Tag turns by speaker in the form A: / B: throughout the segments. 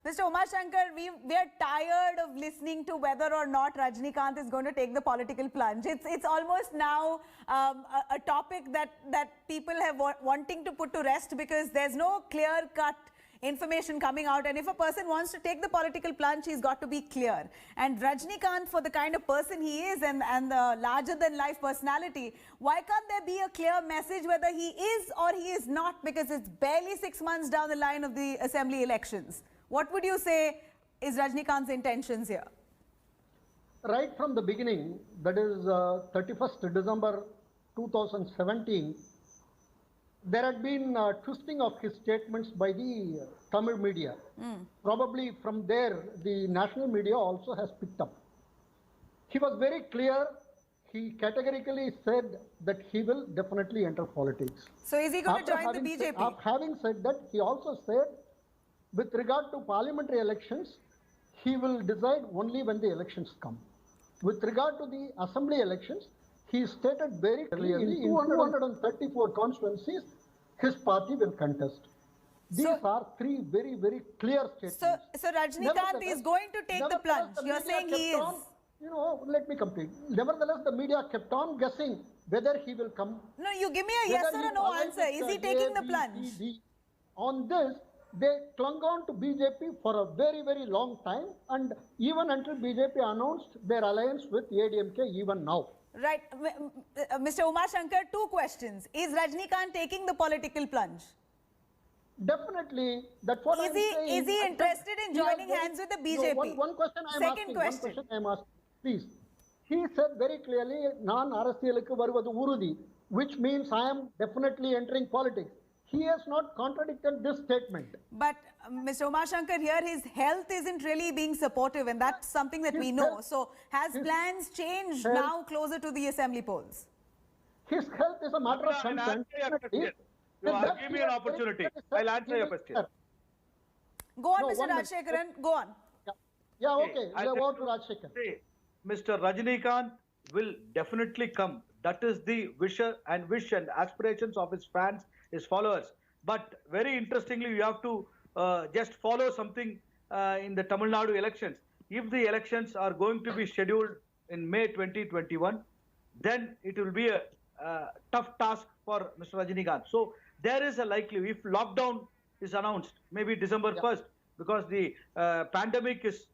A: Mr. Umashankar, we are tired of listening to whether or not Rajinikanth is going to take the political plunge. It's almost now a topic that people have wanting to put to rest because there's no clear-cut information coming out, and if a person wants to take the political plunge, he's got to be clear. And Rajinikanth, for the kind of person he is and the larger-than-life personality, why can't there be a clear message whether he is or he is not, because it's barely 6 months down the line of the assembly elections? What would you say is Rajinikanth's intentions here?
B: Right from the beginning, that is 31st December 2017, there had been twisting of his statements by the Tamil media. Probably from there, the national media also has picked up. He was very clear. He categorically said that he will definitely enter politics.
A: So is he going to join the BJP?
B: Having said that, he also said, with regard to parliamentary elections, he will decide only when the elections come. With regard to the assembly elections, he stated very clearly in 234 constituencies, his party will contest. These are three very, very clear statements.
A: So Rajinikanth is going to take the plunge. You're saying he is.
B: Let me complete. Nevertheless, the media kept on guessing whether he will come.
A: No, you give me a yes or a no answer. Is he taking the plunge?
B: On this, they clung on to BJP for a very, very long time, and even until BJP announced their alliance with ADMK even now.
A: Right. Mr. Umashankar, two questions. Is Rajinikanth taking the political plunge?
B: Definitely. That's what I'm saying.
A: Is he interested in joining hands with the BJP?
B: No, one question I'm asking. One question I'm asking. Please. He said very clearly, "Naan arasiyalukku varuvadu urudi," which means I am definitely entering politics. He has not contradicted this statement.
A: But Mr. Umashankar, here his health isn't really being supportive, and that's something that we know. So has plans changed now closer to the assembly polls?
B: His health is a matter of concern.
C: Give me an opportunity. I'll answer your question.
A: Go on, Mr. Rajshekaran. Go on.
B: Yeah, okay. Go to Rajshekaran.
C: Mr. Rajinikanth will definitely come. That is the wish and aspirations of his fans, his followers. But very interestingly, you have to just follow something in the Tamil Nadu elections. If the elections are going to be scheduled in May 2021, then it will be a tough task for Mr. Rajinikanth. So there is a likelihood, if lockdown is announced, maybe December 1st, because the pandemic is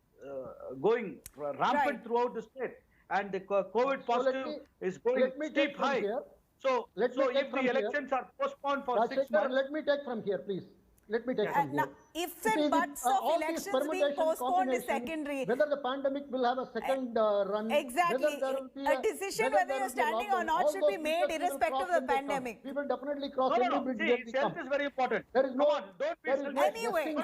C: going rampant throughout the state, and the COVID positive is going steep high. So if the elections are postponed for 6 months...
B: Let me take from here, please. Let me take from here.
A: Ifs and buts of elections being postponed is secondary.
B: Whether the pandemic will have a second run.
A: Exactly. A decision whether you're standing or not should be made irrespective of the pandemic.
B: We will definitely cross every bridge.
C: See, health is very important.
B: There is no...
A: Anyway.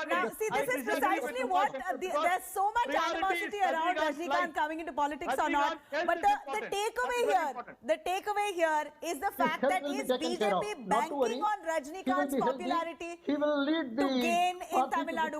A: Now, see, this is precisely what... There's so much animosity around Rajinikanth coming into politics or not. But the takeaway here is the fact that is BJP banking on Rajinikanth's popularity
B: he will lead the
A: to gain in Tamil Nadu.